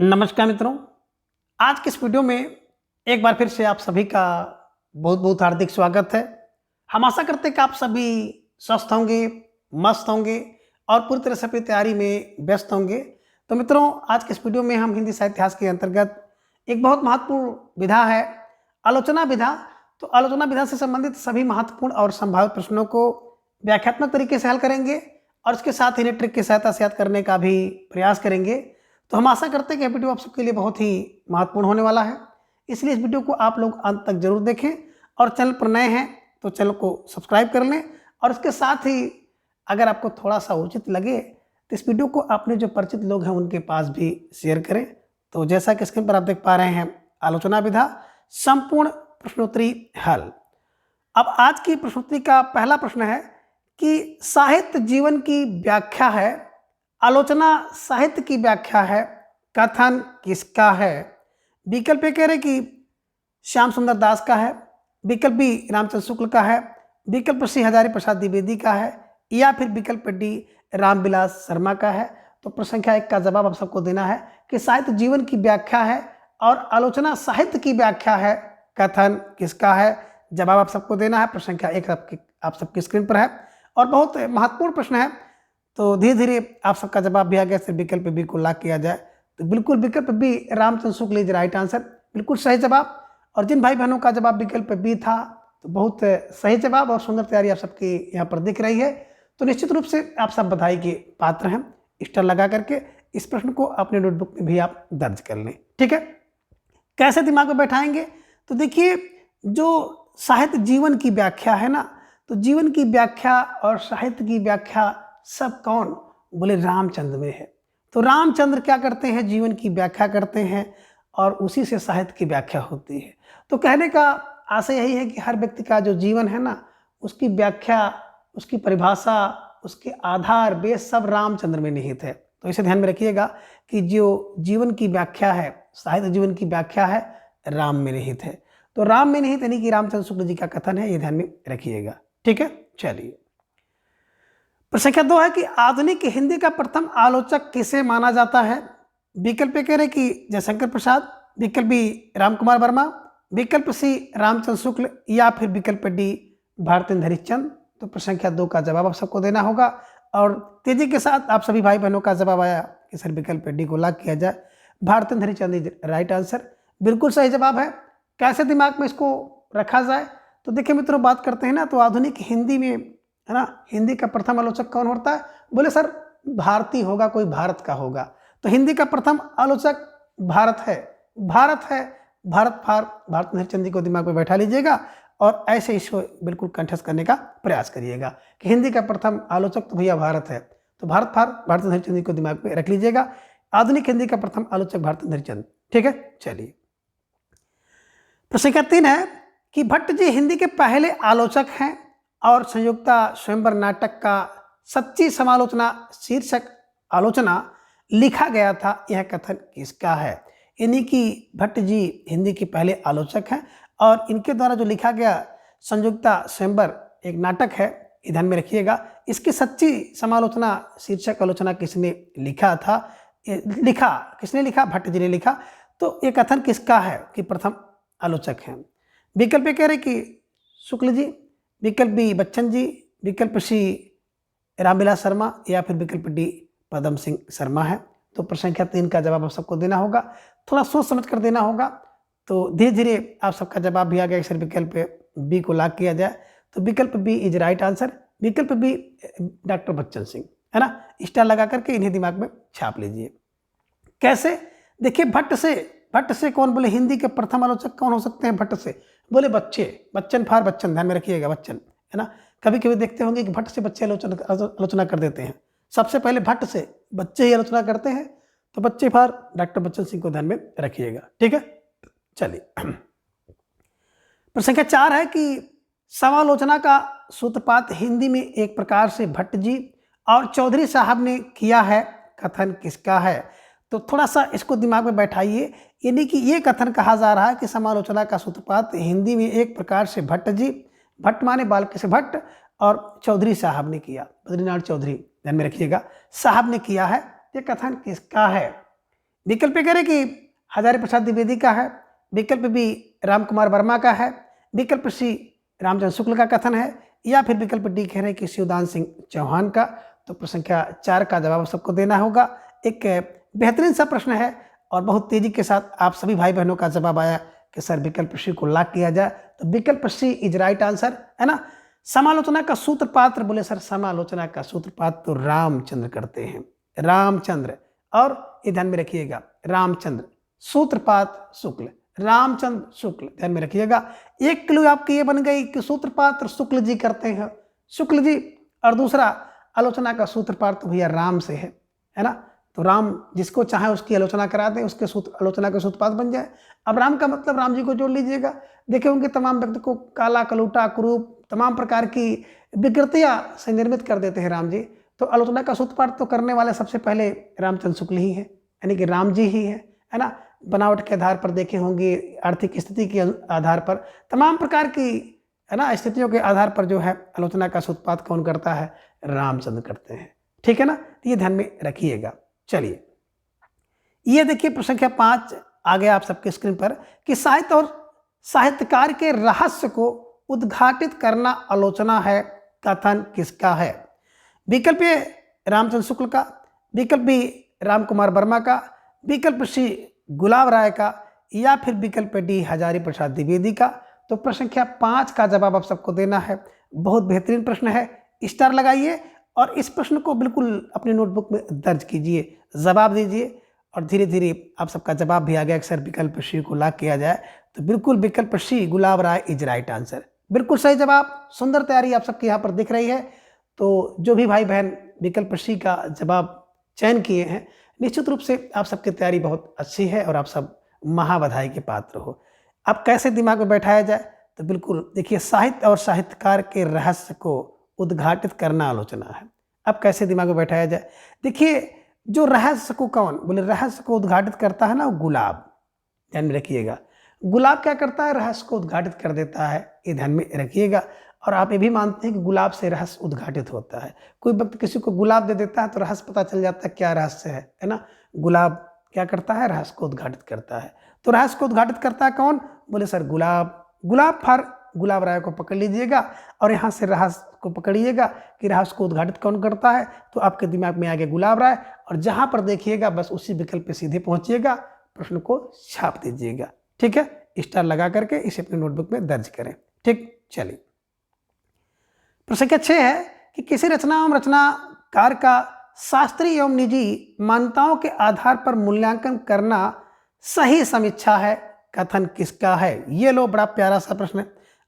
नमस्कार मित्रों। आज के इस वीडियो में एक बार फिर से आप सभी का बहुत बहुत हार्दिक स्वागत है। हम आशा करते हैं कि आप सभी स्वस्थ होंगे, मस्त होंगे और पूरी तरह से अपनी तैयारी में व्यस्त होंगे। तो मित्रों, आज के इस वीडियो में हम हिंदी साहित्य इतिहास के अंतर्गत एक बहुत महत्वपूर्ण विधा है आलोचना विधा। तो आलोचना विधा से संबंधित सभी महत्वपूर्ण और संभावित प्रश्नों को व्याख्यात्मक तरीके से हल करेंगे और इसके साथ ही ट्रिक की सहायता से याद करने का भी प्रयास करेंगे। तो हम आशा करते हैं कि यह वीडियो आप सबके लिए बहुत ही महत्वपूर्ण होने वाला है, इसलिए इस वीडियो को आप लोग अंत तक जरूर देखें और चैनल पर नए हैं तो चैनल को सब्सक्राइब कर लें। और इसके साथ ही अगर आपको थोड़ा सा उचित लगे तो इस वीडियो को अपने जो परिचित लोग हैं उनके पास भी शेयर करें। तो जैसा कि स्क्रीन पर आप देख पा रहे हैं, आलोचना विधा संपूर्ण प्रश्नोत्तरी हल। अब आज की प्रश्नोत्तरी का पहला प्रश्न है कि साहित्य जीवन की व्याख्या है, आलोचना साहित्य की व्याख्या है, कथन किसका है? विकल्प ए कह रहे कि श्याम सुंदर दास का है, विकल्प बी रामचंद्र शुक्ल का है, विकल्प सी हजारी प्रसाद द्विवेदी का है या फिर विकल्प डी रामविलास शर्मा का है। तो प्रश्न संख्या 1 का जवाब आप सबको देना है कि साहित्य जीवन की व्याख्या है और आलोचना साहित्य की व्याख्या है, कथन किसका है? जवाब आप सबको देना है। प्रश्न संख्या 1 आप सबकी स्क्रीन पर है और बहुत महत्वपूर्ण प्रश्न है। तो धीरे धीरे आप सबका जवाब भी आ गया। सिर्फ विकल्प बी को लॉक किया जाए तो बिल्कुल विकल्प B Ramchandra Shukla is right answer, बिल्कुल सही जवाब। और जिन भाई बहनों का जवाब विकल्प बी था तो बहुत सही जवाब और सुंदर तैयारी आप सबकी यहाँ पर दिख रही है। तो निश्चित रूप से आप सब बधाई के पात्र हैं। स्टार लगा करके इस प्रश्न को अपने नोटबुक में भी आप दर्ज कर लें, ठीक है। कैसे दिमाग में बैठाएंगे? तो देखिए, जो साहित्य जीवन की व्याख्या है ना, तो जीवन की व्याख्या और साहित्य की व्याख्या सब कौन? बोले रामचंद्र में है। तो रामचंद्र क्या करते हैं? जीवन की व्याख्या करते हैं और उसी से साहित्य की व्याख्या होती है। तो कहने का आशय यही है कि हर व्यक्ति का जो जीवन है ना, उसकी व्याख्या, उसकी परिभाषा, उसके आधार बेस सब रामचंद्र में निहित है। तो इसे ध्यान में रखिएगा कि जो जीवन की व्याख्या है, साहित्य जीवन की व्याख्या है, राम में निहित है। तो राम में निहित यानी कि रामचंद्र शुक्ल जी का कथन है, ये ध्यान में रखिएगा, ठीक है। चलिए, प्रश्न संख्या 2 है कि आधुनिक हिंदी का प्रथम आलोचक किसे माना जाता है? विकल्प ए कह रहे कि जयशंकर प्रसाद, विकल्प बी रामकुमार वर्मा, विकल्प सी रामचंद्र शुक्ल या फिर विकल्प डी भारतेंद्र हरिश्चंद्र। तो प्रश्न संख्या 2 का जवाब आप सबको देना होगा और तेजी के साथ आप सभी भाई बहनों का जवाब आया कि सर विकल्प डी को लॉक किया जाए, Bharatendra Harishchandra is right answer, बिल्कुल सही जवाब है। कैसे दिमाग में इसको रखा जाए? तो देखिए मित्रों, बात करते हैं ना, तो आधुनिक हिंदी में है ना, हिंदी का प्रथम आलोचक कौन होता है? बोले सर भारतीय होगा, कोई भारत का होगा। तो हिंदी का प्रथम आलोचक भारत है, भारत है। भारतेंद्र हरिश्चंद्र जी को दिमाग में बैठा लीजिएगा और ऐसे इसको बिल्कुल कंठस्थ करने का प्रयास करिएगा कि हिंदी का प्रथम आलोचक तो भैया भारत है। तो भारतेंद्र हरिश्चंद्र जी को दिमाग में रख लीजिएगा। आधुनिक हिंदी का प्रथम आलोचक भारतेंद्र हरिश्चंद्र, ठीक है। चलिए, प्रश्न संख्या 3 है कि भट्ट जी हिंदी के पहले आलोचक हैं और संयुक्ता स्वयंवर नाटक का सच्ची समालोचना शीर्षक आलोचना लिखा गया था, यह कथन किसका है? यानी कि भट्ट जी हिंदी के पहले आलोचक हैं और इनके द्वारा जो लिखा गया संयुक्ता स्वयंवर एक नाटक है, ध्यान में रखिएगा। इसकी सच्ची समालोचना शीर्षक आलोचना किसने लिखा था? किसने लिखा? भट्ट जी ने लिखा। तो ये कथन किसका है कि प्रथम आलोचक हैं? विकल्प कह रहे कि शुक्ल जी, विकल्प बी बच्चन जी, विकल्प सी रामविलास शर्मा या फिर विकल्प डी पदम सिंह शर्मा है। तो प्रश्न संख्या 3 का जवाब आप सबको देना होगा, थोड़ा सोच समझ कर देना होगा। तो धीरे धीरे आप सबका जवाब भी आ गया। सर विकल्प बी को लॉक किया जाए तो विकल्प बी इज राइट आंसर, विकल्प बी डॉक्टर बच्चन सिंह, है ना। स्टार लगा करके इन्हें दिमाग में छाप लीजिए। कैसे? देखिए, भट्ट से कौन? बोले हिंदी के प्रथम आलोचक कौन हो सकते हैं भट्ट से? बोले बच्चन फार बच्चन, ध्यान में रखिएगा, बच्चन, है ना। कभी कभी देखते होंगे कि भट्ट से बच्चे आलोचना कर देते हैं। सबसे पहले भट्ट से बच्चे ही आलोचना करते हैं। तो बच्चे फार डॉक्टर बच्चन सिंह को ध्यान में रखिएगा, ठीक है। चलिए, प्रश्न संख्या 4 है कि समालोचना का सूत्रपात हिंदी में एक प्रकार से भट्ट जी और चौधरी साहब ने किया है, कथन किसका है? तो थोड़ा सा इसको दिमाग में बैठाइए। यानी कि ये कथन कहा जा रहा है कि समालोचना का सूत्रपात हिंदी में एक प्रकार से भट्ट जी, भट्ट माने बालकृष्ण भट्ट, और चौधरी साहब ने किया, बद्रीनाथ चौधरी, ध्यान में रखिएगा, साहब ने किया है। ये कथन किसका है? विकल्प ए करें कि हजारी प्रसाद द्विवेदी का है, विकल्प बी राम कुमार वर्मा का है, विकल्प सी रामचंद्र शुक्ल का कथन है, या फिर विकल्प डी कह रहे हैं कि शिवदान सिंह चौहान का। तो प्रश्न संख्या 4 का जवाब सबको देना होगा। एक बेहतरीन सा प्रश्न है और बहुत तेजी के साथ आप सभी भाई बहनों का जवाब आया कि सर विकल्प सी को लॉक किया जाए। तो विकल्प सी इज राइट आंसर, है ना। समालोचना का सूत्रपात्र, बोले सर समालोचना का सूत्रपात्र तो रामचंद्र करते हैं, रामचंद्र। और ये ध्यान में रखिएगा, रामचंद्र, सूत्रपात्र शुक्ल, रामचंद्र शुक्ल, ध्यान में रखिएगा। एक क्लू आपकी ये बन गई कि सूत्रपात्र शुक्ल जी करते हैं, शुक्ल जी। और दूसरा आलोचना का सूत्रपात्र तो भैया राम से है ना। तो राम जिसको चाहे उसकी आलोचना करा दें, उसके सूत्र आलोचना का सूत्रपात्र बन जाए। अब राम का मतलब राम जी को जोड़ लीजिएगा। देखिए उनके तमाम व्यक्ति को काला, कलूटा, कुरूप, तमाम प्रकार की विकृतियां से निर्मित कर देते हैं राम जी। तो आलोचना का सूत्रपात्र तो करने वाले सबसे पहले रामचंद्र शुक्ल ही है, यानी कि राम जी ही है ना। बनावट के आधार पर देखे होंगे, आर्थिक स्थिति के आधार पर, तमाम प्रकार की है ना स्थितियों के आधार पर जो है आलोचना का सूत्रपात्र कौन करता है, रामचंद्र करते हैं। ठीक है ना, तो ये ध्यान में रखिएगा। चलिए ये देखिए प्रश्न संख्या 5 आ गया आप सबके स्क्रीन पर कि साहित्य और साहित्यकार के रहस्य को उद्घाटित करना आलोचना है, कथन किसका है। विकल्प ए रामचंद्र शुक्ल का, विकल्प बी राम कुमार वर्मा का, विकल्प सी गुलाब राय का, या फिर विकल्प डी हजारी प्रसाद द्विवेदी का। तो प्रश्न संख्या 5 का जवाब आप सबको देना है। बहुत बेहतरीन प्रश्न है, स्टार लगाइए और इस प्रश्न को बिल्कुल अपनी नोटबुक में दर्ज कीजिए, जवाब दीजिए। और धीरे धीरे आप सबका जवाब भी आ गया कि सर विकल्प सी को लॉक किया जाए। तो बिल्कुल विकल्प सी गुलाब राय इज राइट आंसर, बिल्कुल सही जवाब। सुंदर तैयारी आप सबके यहाँ पर दिख रही है। तो जो भी भाई बहन विकल्प सी का जवाब चयन किए हैं, निश्चित रूप से आप सबकी तैयारी बहुत अच्छी है और आप सब महाबधाई के पात्र हो। अब कैसे दिमाग में बैठाया जाए, तो बिल्कुल देखिए साहित्य और साहित्यकार के रहस्य को उद्घाटित करना आलोचना है। अब कैसे दिमाग में बैठाया जाए, देखिए जो रहस्य को कौन बोले रहस्य को उद्घाटित करता है ना, वो गुलाब, ध्यान में रखिएगा। गुलाब क्या करता है, रहस्य को उद्घाटित कर देता है, ये ध्यान में रखिएगा। और आप ये भी मानते हैं कि गुलाब से रहस्य उद्घाटित होता है। कोई व्यक्ति किसी को गुलाब दे देता है तो रहस्य पता चल जाता है क्या रहस्य है ना। गुलाब क्या करता है, रहस्य को उद्घाटित करता है। तो रहस्य को उद्घाटित करता है कौन, बोले सर गुलाब। गुलाब फॉर गुलाब राय को पकड़ लीजिएगा और यहाँ से रहस्य को पकड़िएगा कि रहस्य को उद्घाटित कौन करता है। तो आपके दिमाग में आ गया गुलाब राय, और जहाँ पर देखिएगा बस उसी विकल्प पे सीधे पहुँचिएगा, प्रश्न को छाप दीजिएगा। ठीक है, स्टार लगा करके इसे अपनी नोटबुक में दर्ज करें। ठीक, चलिए प्रश्न संख्या 6 है कि किसी रचना एवं रचनाकार का शास्त्रीय एवं निजी मान्यताओं के आधार पर मूल्यांकन करना सही समीक्षा है, कथन किसका है। ये लो, बड़ा प्यारा सा प्रश्न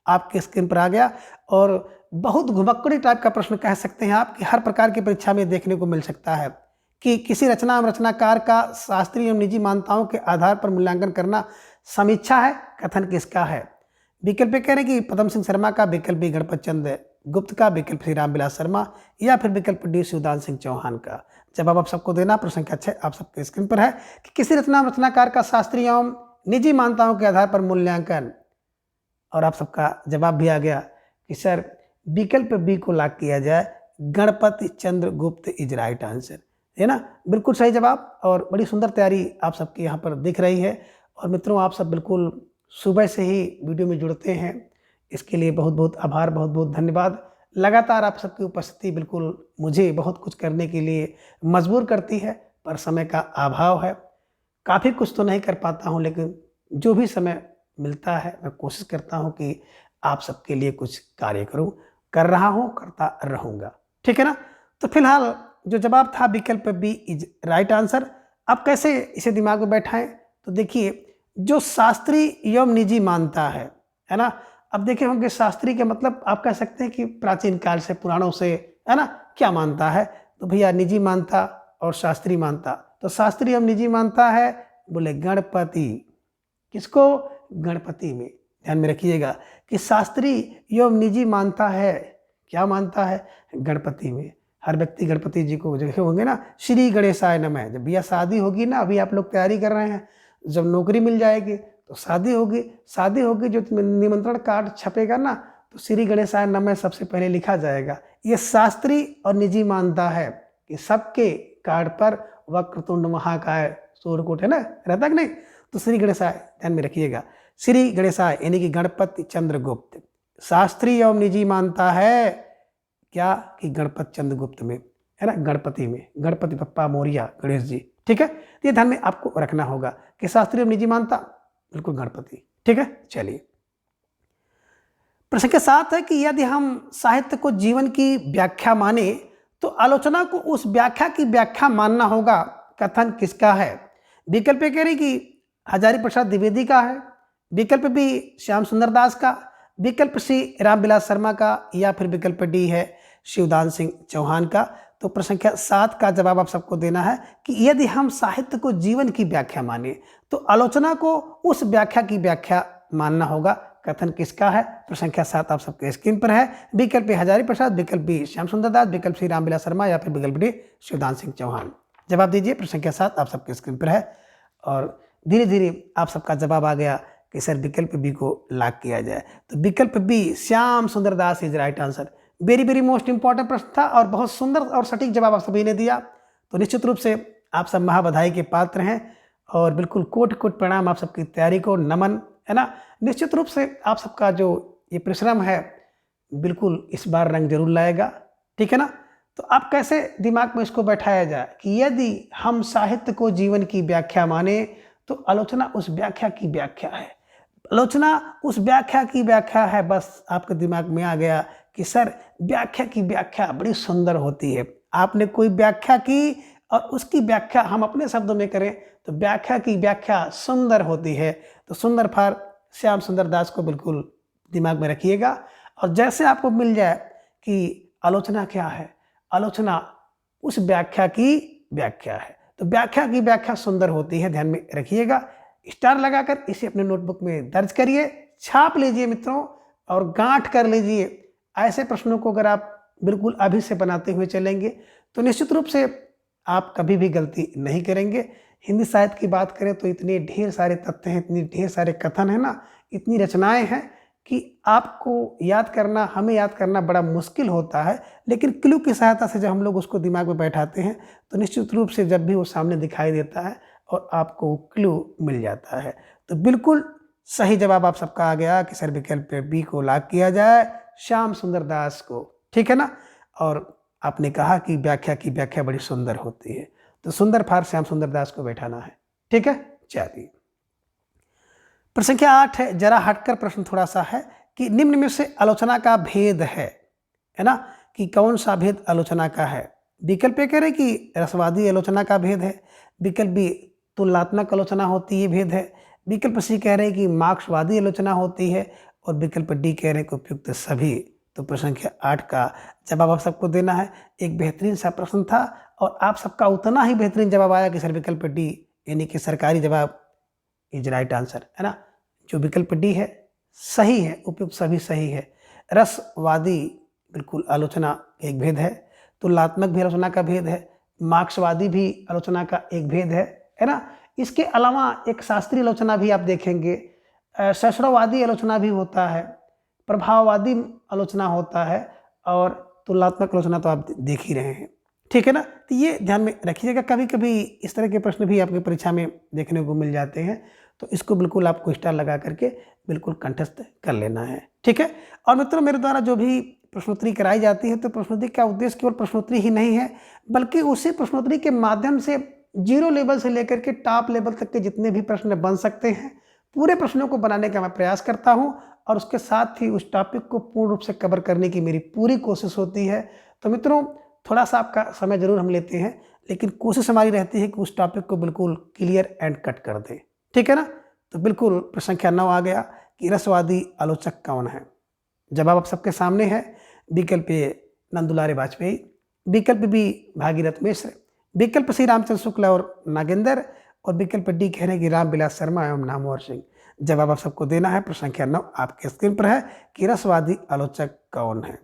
आपके स्क्रीन पर आ गया और बहुत घुमक्कड़ी टाइप का प्रश्न कह सकते हैं आप, कि हर प्रकार की परीक्षा में देखने को मिल सकता है कि किसी रचना एवं रचनाकार का शास्त्रीय एवं निजी मान्यताओं के आधार पर मूल्यांकन करना समीक्षा है, कथन किसका है। विकल्प कह रहे हैं कि पदम सिंह शर्मा का, विकल्प बी गणपत चंद्र गुप्त का, विकल्प श्री रामविलास शर्मा, या फिर विकल्प डी शिवदान सिंह चौहान का। जवाब आप सबको देना। प्रश्न संख्या 6 आप सबके स्क्रीन पर है कि किसी रचनाकार का शास्त्रीय एवं निजी मान्यताओं के आधार पर मूल्यांकन, और आप सबका जवाब भी आ गया कि सर विकल्प बी को लॉक किया जाए, गणपति चंद्र गुप्त इज राइट आंसर, है ना। बिल्कुल सही जवाब और बड़ी सुंदर तैयारी आप सबकी यहाँ पर दिख रही है। और मित्रों, आप सब बिल्कुल सुबह से ही वीडियो में जुड़ते हैं, इसके लिए बहुत बहुत आभार, बहुत बहुत धन्यवाद। लगातार आप सबकी उपस्थिति बिल्कुल मुझे बहुत कुछ करने के लिए मजबूर करती है, पर समय का अभाव है। काफ़ी कुछ तो नहीं कर पाता हूँ, लेकिन जो भी समय मिलता है मैं कोशिश करता हूँ कि आप सबके लिए कुछ कार्य करूँ, कर रहा हूँ, करता रहूँगा। ठीक है ना। तो फिलहाल जो जवाब था विकल्प बी इज राइट आंसर। अब कैसे इसे दिमाग में बैठाएं, तो देखिए जो शास्त्रीय एवं निजी मानता है ना। अब देखे होंगे शास्त्रीय के मतलब आप कह सकते हैं कि प्राचीन काल से, पुराणों से, है ना, क्या मानता है। तो भैया निजी मानता और शास्त्रीय मानता, तो शास्त्रीय एवं निजी मानता है बोले गणपति, किसको, गणपति में। ध्यान में रखिएगा कि शास्त्रीय एवं निजी मानता है, क्या मानता है, गणपति में। हर व्यक्ति गणपति जी को देखे होंगे ना, श्री गणेशाय नमः। जब भैया शादी होगी ना, अभी आप लोग तैयारी कर रहे हैं, जब नौकरी मिल जाएगी तो शादी होगी, जो निमंत्रण कार्ड छपेगा ना, तो श्री गणेशाय नमः सबसे पहले लिखा जाएगा। ये शास्त्रीय और निजी मानता है कि सबके कार्ड पर वक्रतुंड महाकाय सूर्यकोट है ना, रहता कि नहीं। तो श्री गणेशाय ध्यान में रखिएगा, श्री गणेशाय यानी कि गणपति चंद्रगुप्त। शास्त्री एवं निजी मानता है क्या कि गणपति चंद्रगुप्त में, है ना, गणपति में, गणपति बप्पा मोरिया गणेश जी। ठीक है, तो ये ध्यान में आपको रखना होगा कि शास्त्री एवं निजी मानता बिल्कुल गणपति। ठीक है, चलिए प्रश्न के साथ है कि यदि हम साहित्य को जीवन की व्याख्या माने तो आलोचना को उस व्याख्या की व्याख्या मानना होगा, कथन किसका है। विकल्प कह रही कि हजारी प्रसाद द्विवेदी का है, विकल्प बी श्याम सुंदर दास का, विकल्प सी रामविलास शर्मा का, या फिर विकल्प डी है शिवदान सिंह चौहान का। तो प्रश्न संख्या 7 का जवाब आप सबको देना है कि यदि हम साहित्य को जीवन की व्याख्या माने तो आलोचना को उस व्याख्या की व्याख्या मानना होगा, कथन किसका है। प्रश्न संख्या 7 आप सबके स्क्रीन पर है। विकल्प ए हजारी प्रसाद, विकल्प बी श्याम सुंदर दास, विकल्प सी रामविलास शर्मा, या फिर विकल्प डी शिवदान सिंह चौहान। जवाब दीजिए। प्रश्न संख्या 7 आप सबके स्क्रीन पर है और धीरे धीरे आप सबका जवाब आ गया कि सर विकल्प बी को लॉक किया जाए। तो विकल्प B Shyam Sundar Das is right answer. Very very most important प्रश्न था और बहुत सुंदर और सटीक जवाब आप सभी ने दिया। तो निश्चित रूप से आप सब महाबधाई के पात्र हैं और बिल्कुल कोटि कोटि प्रणाम आप सबकी तैयारी को, नमन, है ना। निश्चित रूप से आप सबका जो ये परिश्रम है बिल्कुल इस बार रंग जरूर लाएगा। ठीक है ना। तो आप कैसे दिमाग में इसको बैठाया जाए कि यदि हम साहित्य को जीवन की व्याख्या माने तो आलोचना उस व्याख्या की व्याख्या है, आलोचना उस व्याख्या की व्याख्या है। बस आपके दिमाग में आ गया कि सर व्याख्या की व्याख्या बड़ी सुंदर होती है। आपने कोई व्याख्या की और उसकी व्याख्या हम अपने शब्दों में करें तो व्याख्या की व्याख्या सुंदर होती है। तो सुंदर फार श्याम सुंदर दास को बिल्कुल दिमाग में रखिएगा और जैसे आपको मिल जाए कि आलोचना क्या है, आलोचना उस व्याख्या की व्याख्या है, तो व्याख्या की व्याख्या सुंदर होती है, ध्यान में रखिएगा। स्टार लगाकर इसे अपने नोटबुक में दर्ज करिए, छाप लीजिए मित्रों और गांठ कर लीजिए। ऐसे प्रश्नों को अगर आप बिल्कुल अभी से बनाते हुए चलेंगे तो निश्चित रूप से आप कभी भी गलती नहीं करेंगे। हिंदी साहित्य की बात करें तो इतने ढेर सारे तथ्य हैं, इतनी ढेर सारे कथन हैं ना, इतनी रचनाएं हैं कि आपको याद करना, हमें याद करना बड़ा मुश्किल होता है। लेकिन क्लू की सहायता से जब हम लोग उसको दिमाग में बैठाते हैं तो निश्चित रूप से जब भी वो सामने दिखाई देता है और आपको क्लू मिल जाता है। तो बिल्कुल सही जवाब आप सबका आ गया कि सर विकल्प बी को लॉक किया जाए, श्याम सुंदर दास को। ठीक है ना। और आपने कहा कि व्याख्या की व्याख्या बड़ी सुंदर होती है, तो सुंदर फार श्याम सुंदर दास को बैठाना है। ठीक है, चलिए प्रश्न संख्या 8 है, जरा हटकर प्रश्न थोड़ा सा है कि निम्न में से आलोचना का भेद है ना, कि कौन सा भेद आलोचना का है। विकल्प ए कह रहे कि रसवादी आलोचना का भेद है, विकल्प बी तुलनात्मक आलोचना होती है भेद है, विकल्प सी कह रहे हैं कि मार्क्सवादी आलोचना होती है और विकल्प डी कह रहे हैं कि उपयुक्त सभी। तो प्रश्न संख्या 8 का जवाब आप सबको देना है। एक बेहतरीन सा प्रश्न था और आप सबका उतना ही बेहतरीन जवाब आया कि सर विकल्प डी यानी कि सरकारी जवाब इज राइट आंसर, है ना। जो विकल्प डी है सही है, उपयुक्त सभी सही है। रसवादी बिल्कुल आलोचना एक भेद है, तुलनात्मक भी आलोचना का भेद है, मार्क्सवादी भी आलोचना का एक भेद है ना। इसके अलावा एक शास्त्रीय आलोचना भी आप देखेंगे, शैशववादी आलोचना भी होता है, प्रभाववादी आलोचना होता है और तुलनात्मक आलोचना तो आप देख ही रहे हैं। ठीक है ना। तो ये ध्यान में रखिएगा, कभी कभी इस तरह के प्रश्न भी आपकी परीक्षा में देखने को मिल जाते हैं, तो इसको बिल्कुल आपको स्टार लगा करके बिल्कुल कंठस्थ कर लेना है। ठीक है। और मित्रों, मेरे द्वारा जो भी प्रश्नोत्तरी कराई जाती है तो प्रश्नोत्तरी का उद्देश्य केवल प्रश्नोत्तरी ही नहीं है, बल्कि उसी प्रश्नोत्तरी के माध्यम से 0 लेवल से लेकर के टॉप लेवल तक के जितने भी प्रश्न बन सकते हैं पूरे प्रश्नों को बनाने का मैं प्रयास करता हूं और उसके साथ ही उस टॉपिक को पूर्ण रूप से कवर करने की मेरी पूरी कोशिश होती है। तो मित्रों, थोड़ा सा आपका समय जरूर हम लेते हैं, लेकिन कोशिश हमारी रहती है कि उस टॉपिक को बिल्कुल क्लियर एंड कट कर दें। ठीक है ना। तो बिल्कुल प्रश्न संख्या 9 आ गया कि रसवादी आलोचक कौन है। जवाब आप सबके सामने है। विकल्प ए नंदुलारे वाजपेयी, विकल्प बी भागीरथ मिश्र, विकल्प सी रामचंद्र शुक्ला और नागेंद्र और विकल्प डी कह रहे हैं कि रामविलास शर्मा एवं नामवर सिंह। जवाब आप सबको देना है। प्रश्न संख्या 9 आपके स्क्रीन पर है कि रसवादी आलोचक कौन है।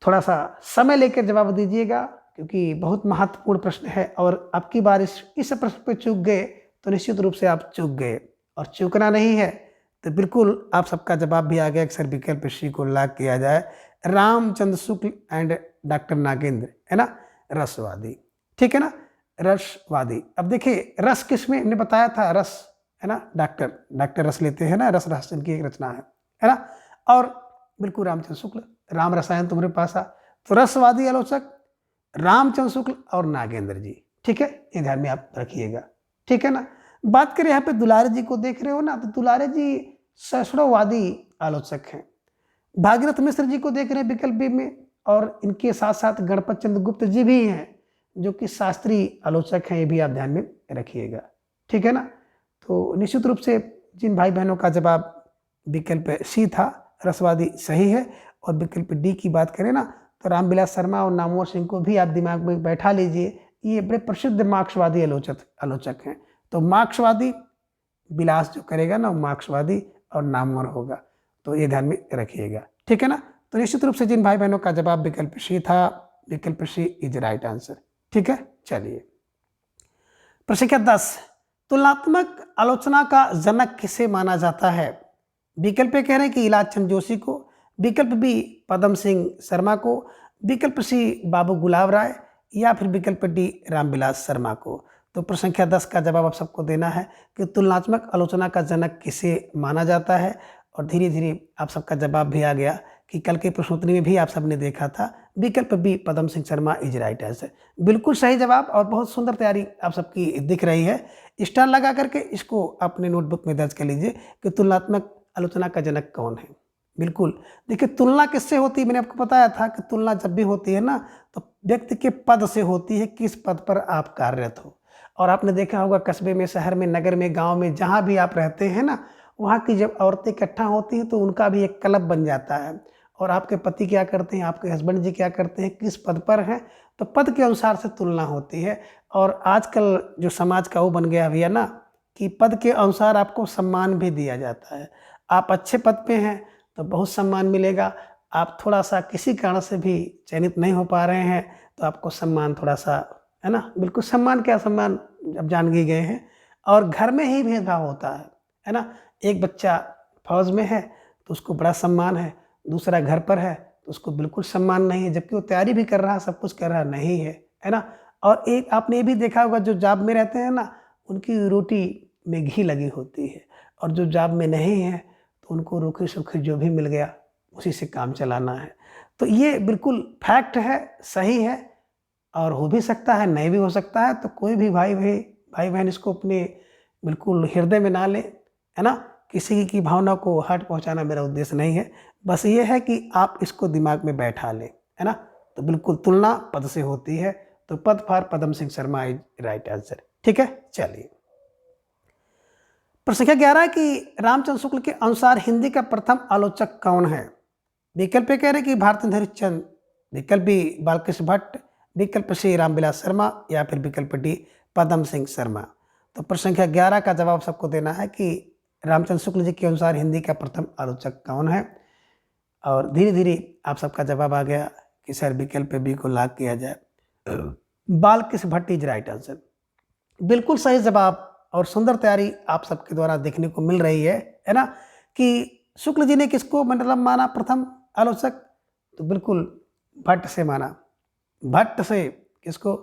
थोड़ा सा समय लेकर जवाब दीजिएगा क्योंकि बहुत महत्वपूर्ण प्रश्न है और आपकी बार इस प्रश्न पे चूक गए तो निश्चित रूप से आप चूक गए और चूकना नहीं है। तो बिल्कुल आप सबका जवाब भी आ गया कि सर विकल्प सी को लॉक किया जाए, रामचंद्र शुक्ल एंड डॉक्टर नागेंद्र, है ना, रसवादी। ठीक है ना। रसवादी। अब देखिए रस किसमें, हमने बताया था रस, है ना, डॉक्टर रस लेते हैं ना, रस रस इनकी एक रचना है ना। और बिल्कुल रामचंद्र शुक्ल, राम रसायन तुम्हारे पास आ। तो रसवादी आलोचक रामचंद्र शुक्ल और नागेंद्र जी, ठीक है, ये ध्यान में आप रखिएगा, ठीक है ना। बात करें यहाँ पे दुलारे जी को देख रहे हो ना, तो दुलारे जी सैषणवादी आलोचक हैं। भागीरथ मिश्र जी को देख रहे हैं विकल्प बी में, और इनके साथ साथ गणपत चंद्र गुप्त जी भी हैं जो कि शास्त्रीय आलोचक हैं, ये भी आप ध्यान में रखिएगा, ठीक है ना। तो निश्चित रूप से जिन भाई बहनों का जवाब विकल्प सी था रसवादी सही है। और विकल्प डी की बात करें ना, तो रामविलास शर्मा और नामवर सिंह को भी आप दिमाग में बैठा लीजिए, ये बड़े प्रसिद्ध मार्क्सवादी आलोचक हैं। तो मार्क्सवादी विलास जो करेगा ना, मार्क्सवादी और नामवर होगा, तो ये ध्यान में रखिएगा, ठीक है ना। तो निश्चित रूप से जिन भाई बहनों का जवाब विकल्प सी था, विकल्प सी इज राइट आंसर, ठीक है। चलिए प्रश्न संख्या 10, तुलनात्मक आलोचना का जनक किसे माना जाता है? विकल्प कह रहे हैं कि इलाज चंद जोशी को, विकल्प बी पदम सिंह शर्मा को, विकल्प सी बाबू गुलाब राय, या फिर विकल्प डी रामविलास शर्मा को। तो प्रश्न संख्या 10 का जवाब आप सबको देना है कि तुलनात्मक आलोचना का जनक किसे माना जाता है। और धीरे धीरे आप सबका जवाब भी आ गया कि कल के प्रश्नोत्तरी में भी आप सबने देखा था, विकल्प B Padam Singh Sharma is right answer, बिल्कुल सही जवाब। और बहुत सुंदर तैयारी आप सबकी दिख रही है। स्टार लगा करके इसको अपने नोटबुक में दर्ज कर लीजिए कि तुलनात्मक आलोचना का जनक कौन है। बिल्कुल देखिए, तुलना किससे होती है, मैंने आपको बताया था कि तुलना जब भी होती है ना, तो व्यक्ति के पद से होती है, किस पद पर आप कार्यरत हो। और आपने देखा होगा कस्बे में, शहर में, नगर में, गांव में, जहां भी आप रहते हैं ना, वहाँ की जब औरतें इकट्ठा होती हैं तो उनका भी एक क्लब बन जाता है। और आपके पति क्या करते हैं, आपके हस्बैंड जी क्या करते हैं, किस पद पर हैं, तो पद के अनुसार से तुलना होती है। और आजकल जो समाज का वो बन गया भैया ना, कि पद के अनुसार आपको सम्मान भी दिया जाता है। आप अच्छे पद पे हैं तो बहुत सम्मान मिलेगा, आप थोड़ा सा किसी कारण से भी चयनित नहीं हो पा रहे हैं तो आपको सम्मान थोड़ा सा, है ना, बिल्कुल सम्मान क्या सम्मान, अब जान ही गए हैं। और घर में ही भेदभाव होता है ना। एक बच्चा फौज में है तो उसको बड़ा सम्मान है, दूसरा घर पर है तो उसको बिल्कुल सम्मान नहीं है, जबकि वो तैयारी भी कर रहा है, सब कुछ कर रहा नहीं है ना। और एक आपने ये भी देखा होगा, जो जॉब में रहते हैं ना, उनकी रोटी में घी लगी होती है, और जो जॉब में नहीं है तो उनको रूखी सूखी जो भी मिल गया उसी से काम चलाना है। तो ये बिल्कुल फैक्ट है, सही है, और हो भी सकता है, नहीं भी हो सकता है। तो कोई भी भाई बहन इसको अपने बिल्कुल हृदय में ना ले, है ना। किसी की भावना को हर्ट पहुंचाना मेरा उद्देश्य नहीं है, बस ये है कि आप इसको दिमाग में बैठा लें, है ना। तो बिल्कुल तुलना पद से होती है, तो पद for Padam Singh Sharma is right answer, ठीक है। चलिए प्रश्न संख्या 11 कि रामचंद्र शुक्ल के अनुसार हिंदी का प्रथम आलोचक कौन है? विकल्प कह रहे कि भारतेंद्र हरिश्चंद्र, विकल्प बी बालकृष्ण भट्ट, विकल्प सी रामविलास शर्मा, या फिर विकल्प डी पदम सिंह शर्मा। तो प्रश्न संख्या 11 का जवाब सबको देना है कि रामचंद्र शुक्ल जी के अनुसार हिंदी का प्रथम आलोचक कौन है। और धीरे धीरे आप सबका जवाब आ गया कि सर विकल्प बी को लॉक किया जाए, Balkrishna Bhatt is right answer, बिल्कुल सही जवाब। और सुंदर तैयारी आप सबके द्वारा देखने को मिल रही है ना, कि शुक्ल जी ने किसको मतलब माना प्रथम आलोचक, तो बिल्कुल भट्ट से माना, भट्ट से किसको,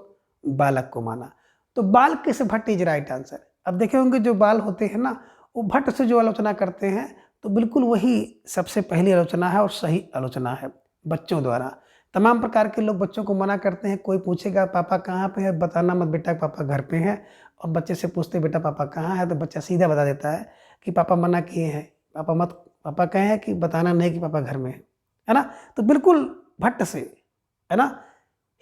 बालक को माना। तो Balkrishna Bhatt is right answer. अब देखे होंगे जो बाल होते हैं ना, वो भट्ट से जो आलोचना करते हैं, तो बिल्कुल वही सबसे पहली आलोचना है और सही आलोचना है बच्चों द्वारा। तमाम प्रकार के लोग बच्चों को मना करते हैं, कोई पूछेगा पापा कहाँ पे है, बताना मत बेटा पापा घर पे हैं। और बच्चे से पूछते बेटा पापा कहाँ है, तो बच्चा सीधा बता देता है कि पापा मना किए हैं, पापा कहे हैं कि बताना नहीं कि पापा घर में है ना। तो बिल्कुल भट्ट से, है ना।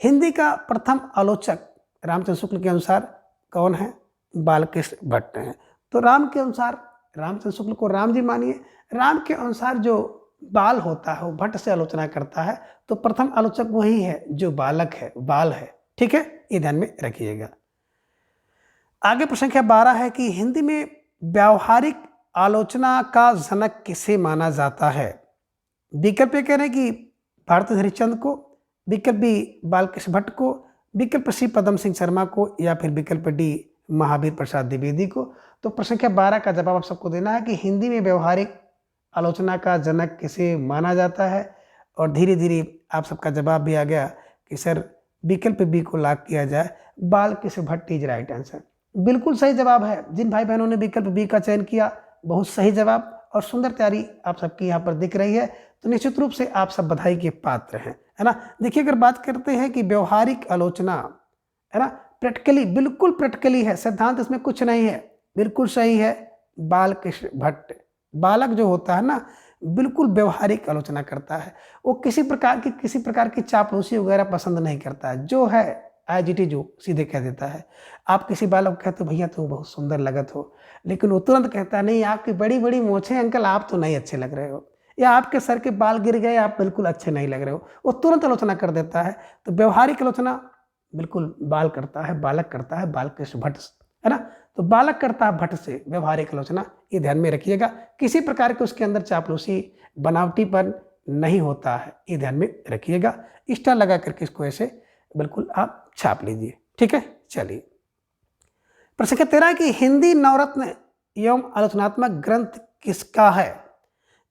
हिंदी का प्रथम आलोचक रामचंद्र शुक्ल के अनुसार कौन है, बालकृष्ण भट्ट हैं। तो राम के अनुसार रामचंद्र शुक्ल को राम जी मानिए, राम के अनुसार जो बाल होता है वो भट्ट से आलोचना करता है, तो प्रथम आलोचक वही है जो बालक है, बाल है, ठीक है, ये ध्यान में रखिएगा। आगे प्रश्न संख्या 12 है कि हिंदी में व्यावहारिक आलोचना का जनक किसे माना जाता है? विकल्प कह रहे हैं कि भारतेंद्र हरिश्चंद्र को, विकल्प बी बालकृष्ण भट्ट को, विकल्प सी पदम सिंह शर्मा को, या फिर विकल्प डी महावीर प्रसाद द्विवेदी को। तो प्रश्न संख्या 12 का जवाब आप सबको देना है कि हिंदी में व्यावहारिक आलोचना का जनक किसे माना जाता है। और धीरे धीरे आप सबका जवाब भी आ गया कि सर विकल्प बी को लॉक किया जाए, Balkrishna Bhatt is right answer. बिल्कुल सही जवाब है। जिन भाई बहनों ने विकल्प बी का चयन किया, बहुत सही जवाब और सुंदर तैयारी आप सबकी यहाँ पर दिख रही है, तो निश्चित रूप से आप सब बधाई के पात्र हैं, है ना। देखिए, अगर बात करते हैं कि व्यवहारिक आलोचना, है ना, प्रैक्टिकली, बिल्कुल प्रैक्टिकली है, सिद्धांत इसमें कुछ नहीं है, बिल्कुल सही है। बालकृष्ण भट्ट, बालक जो होता है ना, बिल्कुल व्यवहारिक आलोचना करता है। वो किसी प्रकार की चापलूसी वगैरह पसंद नहीं करता है, जो है एज इट इज जो सीधे कह देता है। आप किसी बालक को कहते हो भैया तुम बहुत सुंदर लगत हो, लेकिन वो तुरंत कहता है नहीं, आपकी बड़ी बड़ी मूछें अंकल, आप तो नहीं अच्छे लग रहे हो, या आपके सर के बाल गिर गए, आप बिल्कुल अच्छे नहीं लग रहे हो। वो तुरंत आलोचना कर देता है। तो व्यवहारिक आलोचना बिल्कुल बालक करता है, बालकृष्ण भट्ट, है ना। तो बालक करता है भट्ट से व्यवहारिक आलोचना, ये ध्यान में रखिएगा। किसी प्रकार के उसके अंदर चापलूसी, बनावटीपन नहीं होता है, ये ध्यान में रखिएगा। स्टार लगा करके इसको ऐसे बिल्कुल आप छाप लीजिए, ठीक है। चलिए, प्रश्न संख्या 13 की हिंदी नवरत्न एवं आलोचनात्मक ग्रंथ किसका है?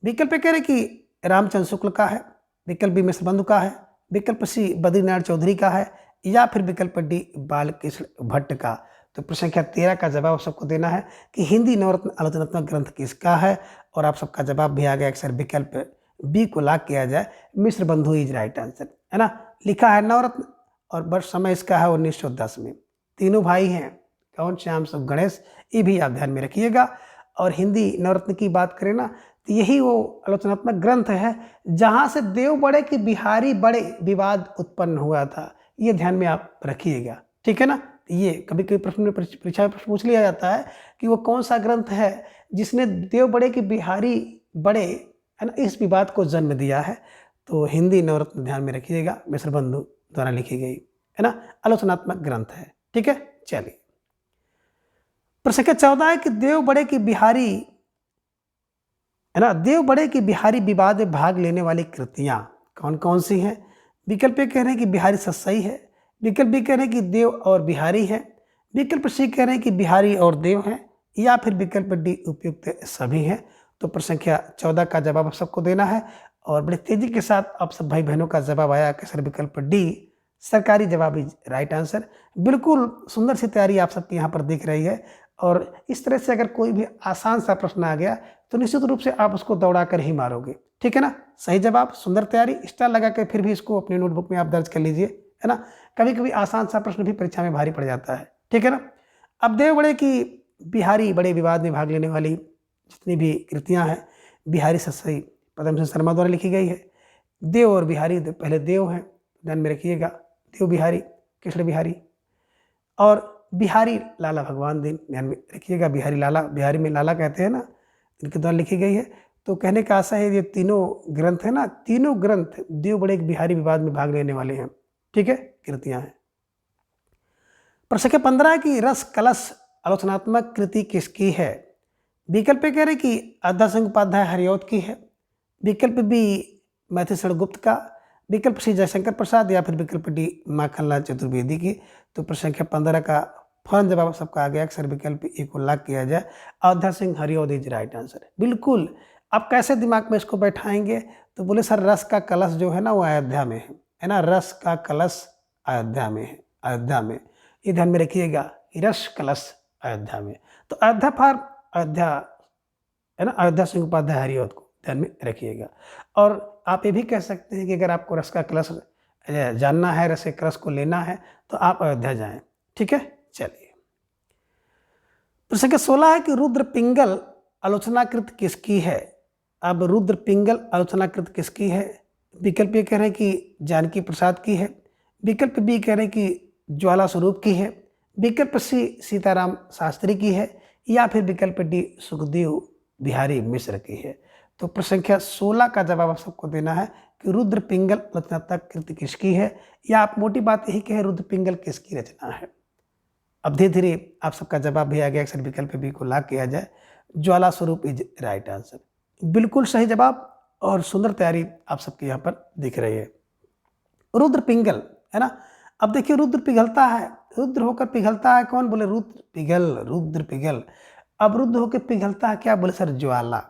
विकल्प कह रहे कि रामचंद्र शुक्ल का है, विकल्प बी मिश्र बंधु का है, विकल्प सी बद्रीनारायण चौधरी का है, या फिर विकल्प डी बालकृष्ण भट्ट का। तो प्रश्न संख्या 13 का जवाब सबको देना है कि हिंदी नवरत्न आलोचनात्मक ग्रंथ किसका है, और आप सबका जवाब भी आ गया अक्सर विकल्प बी को लॉक किया जाए, मिश्र बंधु इज राइट आंसर, है ना। लिखा है नवरत्न और वर्ष समय इसका है 1910 में। तीनों भाई हैं, कौन? श्याम सुख गणेश, ये भी आप ध्यान में रखिएगा। और हिंदी नवरत्न की बात करें ना, तो यही वो आलोचनात्मक ग्रंथ है जहाँ से देव बड़े की बिहारी बड़े विवाद उत्पन्न हुआ था, ये ध्यान में आप रखिएगा, ठीक है ना। ये कभी कभी प्रश्न में, परीक्षा में प्रश्न पूछ लिया जाता है कि वो कौन सा ग्रंथ है जिसने देव बड़े की बिहारी बड़े, है ना, इस विवाद को जन्म दिया है। तो हिंदी नवरत्न ध्यान में रखिएगा, मिश्र बंधु द्वारा लिखी गई, है ना, आलोचनात्मक ग्रंथ है, ठीक है। चलिए, प्रश्न संख्या 14 है कि देव बड़े की बिहारी, है ना, देव बड़े की बिहारी विवाद में भाग लेने वाली कृतियां कौन कौन सी हैं? विकल्प ए कह रहे हैं कि बिहारी सतसई है, विकल्प बी कह रहे हैं कि देव और बिहारी है, विकल्प सी कह रहे हैं कि बिहारी और देव हैं, या फिर विकल्प डी उपयुक्त सभी हैं। तो प्रश्न संख्या 14 का जवाब आप सबको देना है, और बड़े तेजी के साथ आप सब भाई बहनों का जवाब आया कि सर विकल्प डी सरकारी जवाब इज राइट आंसर। बिल्कुल सुंदर सी तैयारी आप सबकी यहाँ पर दिख रही है, और इस तरह से अगर कोई भी आसान सा प्रश्न आ गया तो निश्चित रूप से आप उसको दौड़ा कर ही मारोगे, ठीक है ना। सही जवाब, सुंदर तैयारी, स्टार लगा कर फिर भी इसको अपनी नोटबुक में आप दर्ज कर लीजिए, है ना। कभी कभी आसान सा प्रश्न भी परीक्षा में भारी पड़ जाता है, ठीक है ना। अब देव बड़े की बिहारी बड़े विवाद में भाग लेने वाली जितनी भी कृतियाँ हैं, बिहारी सतसई पदम सिंह शर्मा द्वारा लिखी गई है। देव और बिहारी, पहले देव हैं, ध्यान में रखिएगा, देव बिहारी, कृष्ण बिहारी, और बिहारी लाला भगवान दिन, ध्यान में रखिएगा, बिहारी लाला, बिहारी में लाला कहते हैं ना, इनके द्वारा लिखी गई है। तो कहने का आशा है ये तीनों ग्रंथ है ना, तीनों ग्रंथ देव बड़े बिहारी विवाद में भाग लेने वाले हैं, ठीक है, कृतियां हैं। प्रश्न संख्या 15 की रस कलश आलोचनात्मक कृति किसकी है? विकल्प कह रहे कि अद्धा सिंह उपाध्याय हरिऔध की है, विकल्प बी मैथिली गुप्त का, विकल्प सी जयशंकर प्रसाद, या फिर विकल्प डी माखनलाल चतुर्वेदी की। तो प्रश्न संख्या 15 का फौरन जवाब सबका आ गया, अक्सर विकल्प ए को लॉक किया जाए, Ayodhya Singh Hariaudh is right answer. बिल्कुल, आप कैसे दिमाग में इसको बैठाएंगे? तो बोले सर रस का कलश जो है ना वो अयोध्या में है ना, रस का कलश अयोध्या में है, अयोध्या में, ये ध्यान में रखिएगा, रस कलश अयोध्या में। तो अयोध्या फॉर अयोध्या, है ना, अयोध्या सिंह उपाध्याय हरिऔध को ध्यान में रखिएगा। और आप ये भी कह सकते हैं कि अगर आपको रस का कलश जानना है, रस के कलश को लेना है, तो आप अयोध्या जाएं, ठीक है। चलिए, प्रश्न संख्या 16 है कि रुद्र पिंगल आलोचनाकृत किसकी है? अब रुद्र पिंगल आलोचनाकृत किसकी है? विकल्प ये कह रहे हैं कि जानकी प्रसाद की है, विकल्प बी कह रहे हैं कि ज्वाला स्वरूप की है, विकल्प सी सीताराम शास्त्री की है, या फिर विकल्प डी सुखदेव बिहारी मिश्र की है। तो प्रश्न संख्या 16 का जवाब आप सबको देना है कि रुद्र पिंगल आलोचनात्मक कृति किसकी है, या आप मोटी बात यही कहें रुद्र पिंगल किसकी रचना है। अब धीरे धीरे आप सबका जवाब भी आ गया, अक्सर विकल्प बी को लॉक किया जाए, ज्वाला स्वरूप इज राइट आंसर। बिल्कुल सही जवाब और सुंदर तैयारी आप सबके यहाँ पर दिख रही है। रुद्र पिंगल, है ना। अब देखिए रुद्र पिघलता है, रुद्र होकर पिघलता है, कौन? बोले रुद्र पिघल, रुद्र पिघल। अब रुद्र होकर पिघलता है क्या? बोले सर ज्वाला,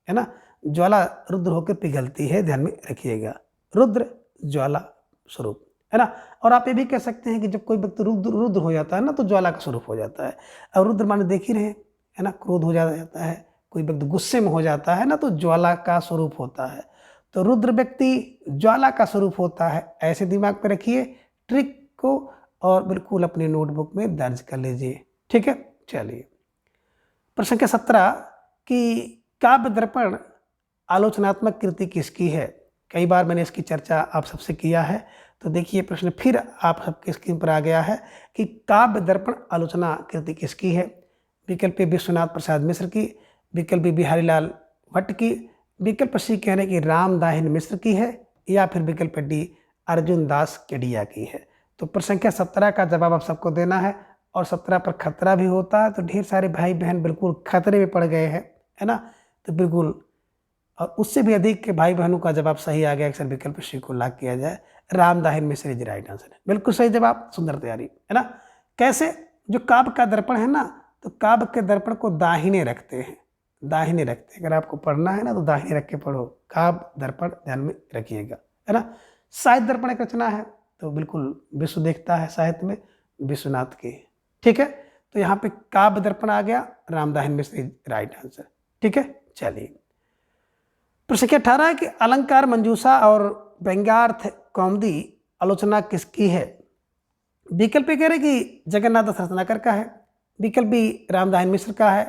है ना, ज्वाला रुद्र होकर पिघलती है, ध्यान में रखिएगा, रुद्र ज्वाला स्वरूप, है ना। और आप ये भी कह सकते हैं कि जब कोई व्यक्ति रुद्र रुद्र हो जाता है ना तो ज्वाला का स्वरूप हो जाता है। और रुद्र माने देख ही रहे हैं, है ना, क्रोध हो जाता है, कोई व्यक्ति गुस्से में हो जाता है ना तो ज्वाला का स्वरूप होता है। तो रुद्र व्यक्ति ज्वाला का स्वरूप होता है, ऐसे दिमाग पे रखिए ट्रिक को और बिल्कुल अपनी नोटबुक में दर्ज कर लीजिए। ठीक है, चलिए प्रश्न संख्या 17 कि काव्य दर्पण आलोचनात्मक कृति किसकी है। कई बार मैंने इसकी चर्चा आप सबसे किया है, तो देखिए प्रश्न फिर आप सबके स्क्रीन पर आ गया है कि काव्य दर्पण आलोचना कृति किसकी है। विकल्प ए विश्वनाथ प्रसाद मिश्र की, विकल्प बी बिहारी लाल भट्ट की, विकल्प सी कह रहे हैं कि राम दाहिन मिश्र की है, या फिर विकल्प डी अर्जुन दास केडिया की है। तो प्रश्न संख्या 17 का जवाब आप सबको देना है, और 17 पर खतरा भी होता है, तो ढेर सारे भाई बहन बिल्कुल खतरे में पड़ गए हैं, है ना। तो बिल्कुल, और उससे भी अधिक के भाई बहनों का जवाब सही आ गया, अक्सर विकल्प सी को लॉक किया जाए, राम दाहिन मिश्र इज राइट आंसर है। बिल्कुल सही जवाब, सुंदर तैयारी, है ना। कैसे, जो काव्य का दर्पण है ना, तो काव्य के दर्पण को दाहिने रखते हैं, दाहिने रखते हैं। अगर आपको पढ़ना है ना तो दाहिने रख के पढ़ो, काव्य दर्पण ध्यान में रखिएगा, है ना। साहित्य दर्पण एक रचना है, तो बिल्कुल विश्व देखता है साहित्य में विश्वनाथ की। ठीक है, तो यहाँ पे काव्य दर्पण आ गया, राम दाहिन मिश्र राइट आंसर। ठीक है, चलिए प्रश्न संख्या 18 है कि अलंकार मंजूषा और व्यंग्यार्थ कौमुदी आलोचना किसकी है। विकल्प कह रहे कि जगन्नाथ दास रत्नाकर का है, विकल्प बी रामदाहिन मिश्र का है,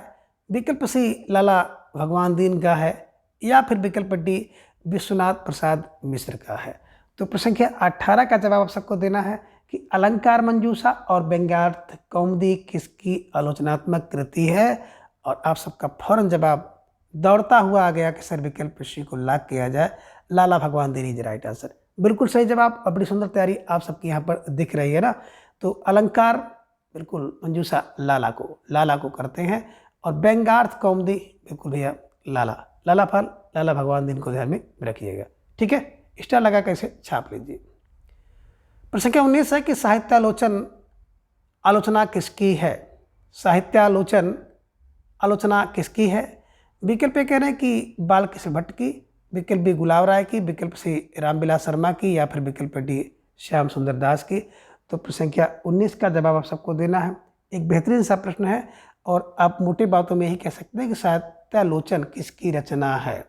विकल्प सी लाला भगवान दीन का है, या फिर विकल्प डी विश्वनाथ प्रसाद मिश्र का है। तो प्रश्न संख्या 18 का जवाब आप सबको देना है कि अलंकार मंजूषा और व्यंग्यार्थ कौमुदी किसकी आलोचनात्मक कृति है, और आप सबका फौरन जवाब दौड़ता हुआ आ गया कि सर विकल्प सी को लॉक किया जाए, लाला भगवान दीन इज राइट आंसर। बिल्कुल सही जवाब, और बड़ी सुंदर तैयारी आप सबकी यहाँ पर दिख रही है ना। तो अलंकार बिल्कुल मंजूषा लाला को करते हैं, और व्यंग्यार्थ कौमुदी बिल्कुल भैया लाला फल लाला भगवान दीन को ध्यान में रखिएगा। ठीक है, स्टार लगा कैसे छाप लीजिए। प्रश्न संख्या 19 है कि साहित्यालोचन आलोचना किसकी है। साहित्यालोचन आलोचना किसकी है। विकल्प कह रहे हैं कि बालकृष्ण भट्ट की, विकल्प बी गुलाब राय की, विकल्प सी रामविलास शर्मा की, या फिर विकल्प डी श्याम सुंदर दास की। तो प्रश्न संख्या 19 का जवाब आप सबको देना है। एक बेहतरीन सा प्रश्न है, और आप मोटी बातों में यही कह सकते हैं कि साहित्यालोचन किसकी रचना है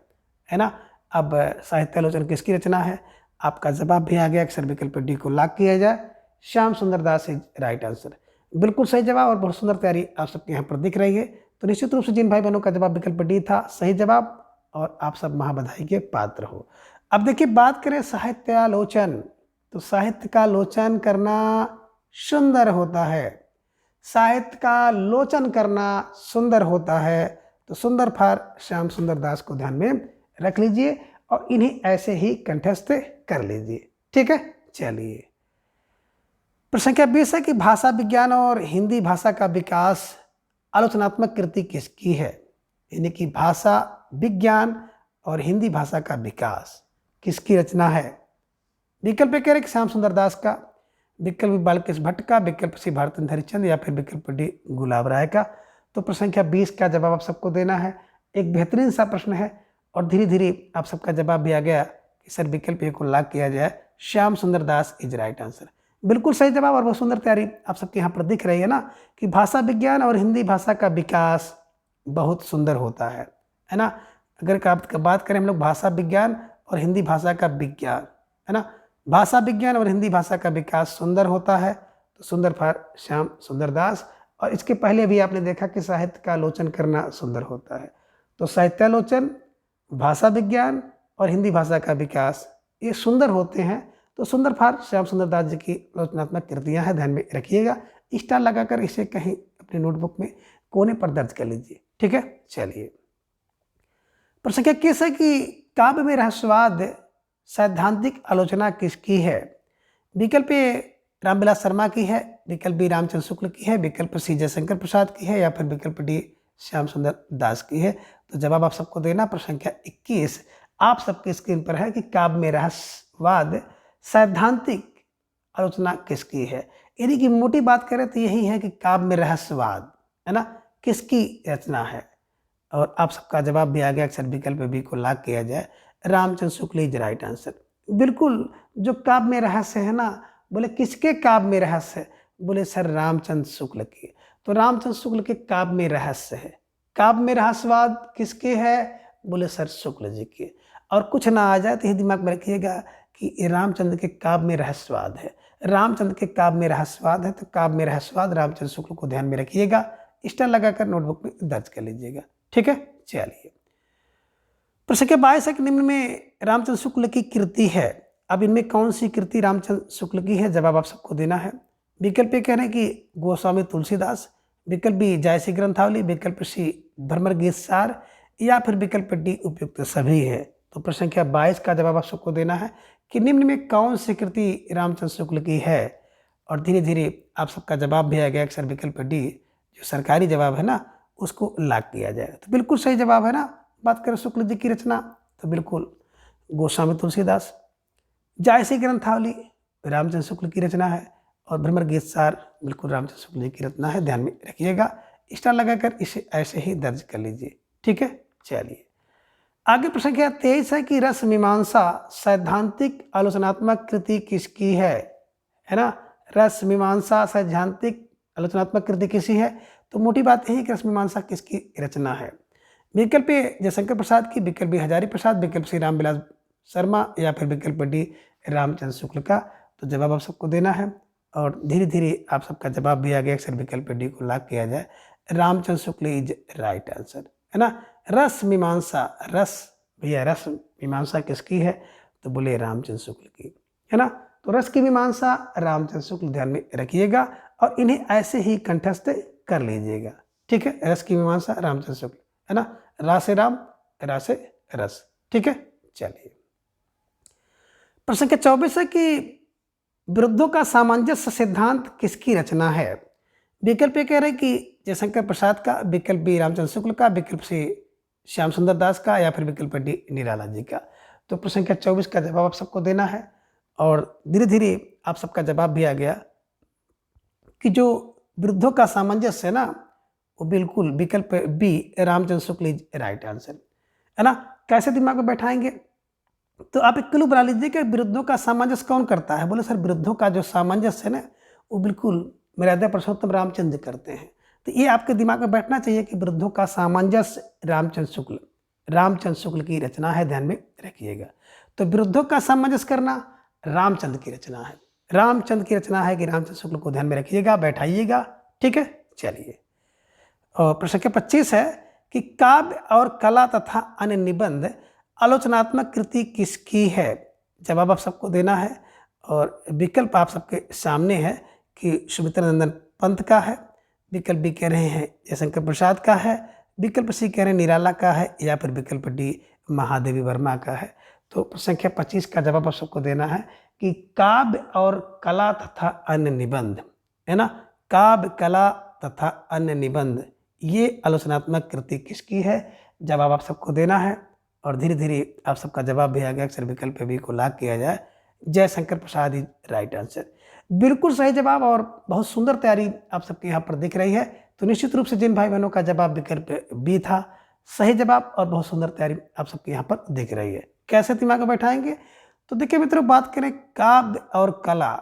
ना। अब साहित्यालोचन किसकी रचना है, आपका जवाब भी आ गया, अक्सर विकल्प डी को लॉक किया जाए, Shyam Sundar Das is right answer. बिल्कुल सही जवाब, और बहुत सुंदर तैयारी आप सबके यहाँ पर दिख रही है। तो निश्चित रूप से जिन भाई बहनों का जवाब विकल्प डी था सही जवाब, और आप सब महाबधाई के पात्र हो। अब देखिए बात करें साहित्यालोचन, तो साहित्य का लोचन करना सुंदर होता है, साहित्य का लोचन करना सुंदर होता है। तो सुंदर फार श्याम सुंदर दास को ध्यान में रख लीजिए, और इन्हें ऐसे ही कंठस्थ कर लीजिए। ठीक है, चलिए प्रश्न संख्या 20 है कि भाषा विज्ञान और हिंदी भाषा का विकास आलोचनात्मक कृति किसकी है। यानी कि भाषा विज्ञान और हिंदी भाषा का विकास किसकी रचना है। विकल्प कह रहे कि श्याम सुंदर दास का, विकल्प बालकृष्ण भट्ट का, विकल्प सी भारतेंद्र हरिश्चंद्र, या फिर विकल्प डी गुलाब राय का। तो प्रश्न संख्या 20 का जवाब आप सबको देना है। एक बेहतरीन सा प्रश्न है, और धीरे धीरे आप सबका जवाब भी आ गया कि सर विकल्प ए को लॉक किया जाए, Shyam Sundar Das is right answer. बिल्कुल सही जवाब, और बहुत सुंदर तैयारी आप सबके यहाँ पर दिख रही है ना कि भाषा विज्ञान और हिंदी भाषा का विकास बहुत सुंदर होता है ना। अगर आप बात करें हम लोग भाषा विज्ञान और हिंदी भाषा का विज्ञान, है ना, भाषा विज्ञान और हिंदी भाषा का विकास सुंदर होता है, तो सुंदर फार श्याम सुंदर दास। और इसके पहले भी आपने देखा कि साहित्य का आलोचन करना सुंदर होता है। तो साहित्यालोचन, भाषा विज्ञान और हिंदी भाषा का विकास ये सुंदर होते हैं, तो सुंदर फार श्याम सुंदर दास जी की आलोचनात्मक कृतियाँ हैं, ध्यान में रखिएगा। स्टार लगाकर इसे कहीं अपनी नोटबुक में कोने पर दर्ज कर लीजिए। ठीक है, चलिए प्रश्न संख्या 21 है कि काव्य में रहस्यवाद सैद्धांतिक आलोचना किसकी है। विकल्प ए रामविलास शर्मा की है, विकल्प बी रामचंद्र शुक्ल की है, विकल्प सी जयशंकर प्रसाद की है, या फिर विकल्प डी श्याम सुंदर दास की है। तो जवाब आप सबको देना। प्रश्न संख्या 21 आप सबके स्क्रीन पर है कि काव्य में रहस्यवाद सैद्धांतिक आलोचना किसकी है। यानी कि मोटी बात करें तो यही है कि काव्य में रहस्यवाद, है ना, किसकी रचना है। और आप सबका जवाब भी आ गया, अक्सर विकल्प बी को लॉक किया जाए, Ramchandra Shukla is right answer. बिल्कुल, जो काव्य में रहस्य है ना, बोले किसके काव्य में रहस्य है? बोले सर रामचंद्र शुक्ल के। तो रामचंद्र शुक्ल के काव्य में रहस्य है। काव्य में रहस्यवाद किसके है? बोले सर शुक्ल जी के। और कुछ ना आ जाए तो ये दिमाग में रखिएगा कि रामचंद्र के काव्य में रहस्यवाद है। रामचंद्र के काव्य में रहस्यवाद है तो काव्य में रहस्यवाद रामचंद्र शुक्ल को ध्यान में रखिएगा। स्टार लगाकर नोटबुक में दर्ज कर लीजिएगा। ठीक है, चलिए प्रश्न के 22 है कि निम्न में रामचंद्र शुक्ल की कृति है। अब इनमें कौन सी कृति रामचंद्र शुक्ल की है? जवाब आप सबको देना है। विकल्प ए कह रहे हैं कि गोस्वामी तुलसीदास, विकल्प बी जायसी ग्रंथावली, विकल्प सी भ्रमर गीत सार, या फिर विकल्प डी उपयुक्त सभी है। तो प्रश्न संख्या 22 का जवाब आप सबको देना है कि निम्न में कौन सी कृति रामचंद्र शुक्ल की है। और धीरे धीरे आप सबका जवाब भी आ गया कि सर विकल्प डी जो सरकारी जवाब है ना उसको लॉक किया जाए। तो बिल्कुल सही जवाब है ना। बात करें शुक्ल जी की रचना तो बिल्कुल गोस्वामी तुलसीदास, जायसी ग्रंथावली रामचंद्र शुक्ल की रचना है, और भ्रमर गीत सार बिल्कुल रामचंद्र शुक्ल जी की रचना है। ध्यान में रखिएगा, स्टार लगाकर इसे ऐसे ही दर्ज कर लीजिए। ठीक है, चलिए आगे प्रश्न संख्या 23 है कि रस मीमांसा सैद्धांतिक आलोचनात्मक कृति किसकी है ना। रस मीमांसा सैद्धांतिक आलोचनात्मक कृति किसी है? तो मोटी बात यही कि रस मीमांसा किसकी रचना है। विकल्प ए जयशंकर प्रसाद की, विकल्प बी हजारी प्रसाद, विकल्प सी रामविलास शर्मा, या फिर विकल्प डी रामचंद्र शुक्ल का। तो जवाब आप सबको देना है और धीरे धीरे आप सबका जवाब भी आ गया। अक्सर विकल्प डी को लॉक किया जाए। Ramchandra Shukla is right answer है ना। रस मीमांसा, रस भैया रस मीमांसा किसकी है? तो बोले रामचंद्र शुक्ल की है ना। तो रस की मीमांसा रामचंद्र शुक्ल, ध्यान में रखिएगा और इन्हें ऐसे ही कंठस्थ कर लीजिएगा। ठीक है, रस की मीमांसा रामचंद्र शुक्ल है ना। रा से राम, रा से रस। ठीक है, चलिए प्रश्न संख्या 24 है कि विरुद्धों का सामंजस्य सिद्धांत किसकी रचना है। विकल्प ये कह रहे हैं कि जयशंकर प्रसाद का, विकल्प बी रामचंद्र शुक्ल का, विकल्प सी श्याम सुंदर दास का, या फिर विकल्प डी निराला जी का। तो प्रश्न संख्या 24 का जवाब आप सबको देना है और धीरे धीरे आप सबका जवाब भी आ गया कि जो विरुद्धों का सामंजस्य है ना वो बिल्कुल विकल्प B Ramchandra Shukla is right answer है ना। कैसे दिमाग में बैठाएंगे? तो आप एक क्लू बना लीजिए कि विरुद्धों का सामंजस्य कौन करता है। बोले सर विरुद्धों का जो सामंजस्य है ना वो बिल्कुल मर्यादा पुरुषोत्तम रामचंद्र करते हैं। तो ये आपके दिमाग में बैठना चाहिए कि विरुद्धों का सामंजस्य रामचंद्र शुक्ल की रचना है। ध्यान में रखिएगा। तो विरुद्धों का सामंजस्य करना रामचंद्र की रचना है। रामचंद्र की रचना है कि रामचंद्र शुक्ल को ध्यान में रखिएगा, बैठाइएगा। ठीक है, चलिए और प्रश्न संख्या 25 है कि काव्य और कला तथा अन्य निबंध आलोचनात्मक कृति किसकी है। जवाब आप सबको देना है और विकल्प आप सबके सामने है कि सुमित्रा नंदन पंत का है, विकल्प बी कह रहे हैं जयशंकर प्रसाद का है, विकल्प सी कह रहे हैं निराला का है, या फिर विकल्प डी महादेवी वर्मा का है। तो संख्या 25 का जवाब आप सबको देना है कि काव्य और कला तथा अन्य निबंध है ना। काव्य, कला तथा अन्य निबंध ये आलोचनात्मक कृति किसकी है? जवाब आप सबको देना है और धीरे धीरे आप सबका जवाब भी आ गया। अक्सर विकल्प बी को लॉक किया जाए। Jaishankar Prasad is right answer, बिल्कुल सही जवाब और बहुत सुंदर तैयारी आप सबके यहाँ पर दिख रही है। तो निश्चित रूप से जिन भाई बहनों का जवाब विकल्प बी था सही जवाब और बहुत सुंदर तैयारी आप सबके यहाँ पर दिख रही है। कैसे दिमाग में बैठाएंगे? तो देखिए मित्रों, बात करें काव्य और कला,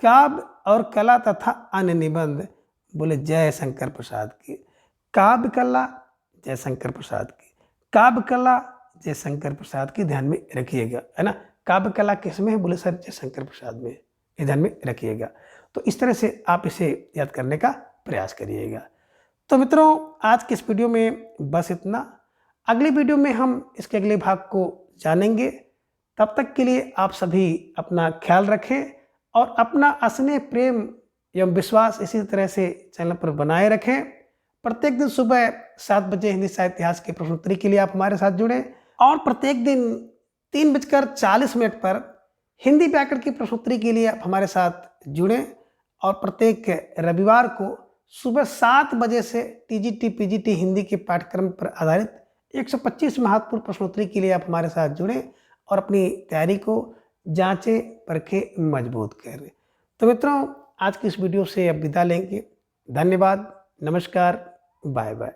काव्य और कला तथा अन्य निबंध, बोले जयशंकर प्रसाद की। काव्य कला जयशंकर प्रसाद की, काव्य कला जयशंकर प्रसाद की, ध्यान में रखिएगा है ना। काव्य कला किस में है? बोले सर जयशंकर प्रसाद में, ये ध्यान में रखिएगा। तो इस तरह से आप इसे याद करने का प्रयास करिएगा। तो मित्रों आज के इस वीडियो में बस इतना। अगली वीडियो में हम इसके अगले भाग को जानेंगे। तब तक के लिए आप सभी अपना ख्याल रखें और अपना स्नेह, प्रेम एवं विश्वास इसी तरह से चैनल पर बनाए रखें। प्रत्येक दिन सुबह 7 बजे हिंदी साहित्य इतिहास के प्रश्नोत्तरी के लिए आप हमारे साथ जुड़ें और प्रत्येक दिन 3:40 पर हिंदी व्याकरण की प्रश्नोत्तरी के लिए आप हमारे साथ जुड़ें और प्रत्येक रविवार को सुबह 7 बजे से टीजीटी पीजीटी हिंदी के पाठ्यक्रम पर आधारित 125 महत्वपूर्ण प्रश्नोत्तरी के लिए आप हमारे साथ जुड़ें और अपनी तैयारी को जांचें, परखें, मजबूत करें। तो मित्रों आज की इस वीडियो से अब विदा लेंगे। धन्यवाद, नमस्कार, बाय बाय।